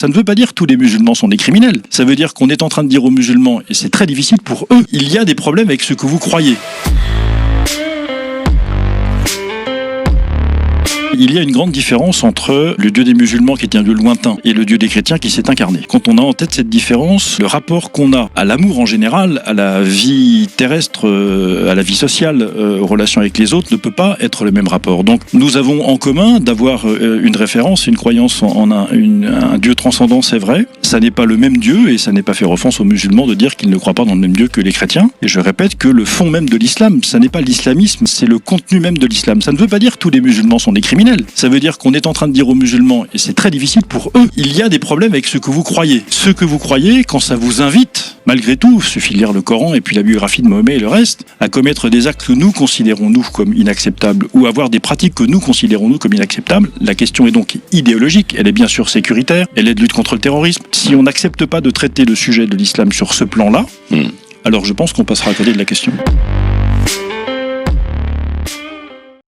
Ça ne veut pas dire que tous les musulmans sont des criminels. Ça veut dire qu'on est en train de dire aux musulmans, et c'est très difficile pour eux, il y a des problèmes avec ce que vous croyez. Il y a une grande différence entre le Dieu des musulmans qui est un Dieu lointain et le Dieu des chrétiens qui s'est incarné. Quand on a en tête cette différence, le rapport qu'on a à l'amour en général, à la vie terrestre, à la vie sociale, aux relations avec les autres, ne peut pas être le même rapport. Donc nous avons en commun d'avoir une référence, une croyance en un Dieu transcendant, c'est vrai. Ça n'est pas le même Dieu et ça n'est pas faire offense aux musulmans de dire qu'ils ne croient pas dans le même Dieu que les chrétiens. Et je répète que le fond même de l'islam, ça n'est pas l'islamisme, c'est le contenu même de l'islam. Ça ne veut pas dire que tous les musulmans sont des criminels. Ça veut dire qu'on est en train de dire aux musulmans, et c'est très difficile pour eux, il y a des problèmes avec ce que vous croyez. Ce que vous croyez, quand ça vous invite, malgré tout, il suffit de lire le Coran et puis la biographie de Mahomet et le reste, à commettre des actes que nous considérons, nous, comme inacceptables, ou avoir des pratiques que nous considérons, nous, comme inacceptables. La question est donc idéologique, elle est bien sûr sécuritaire, elle est de lutte contre le terrorisme. Si on n'accepte pas de traiter le sujet de l'islam sur ce plan-là, alors je pense qu'on passera à côté de la question.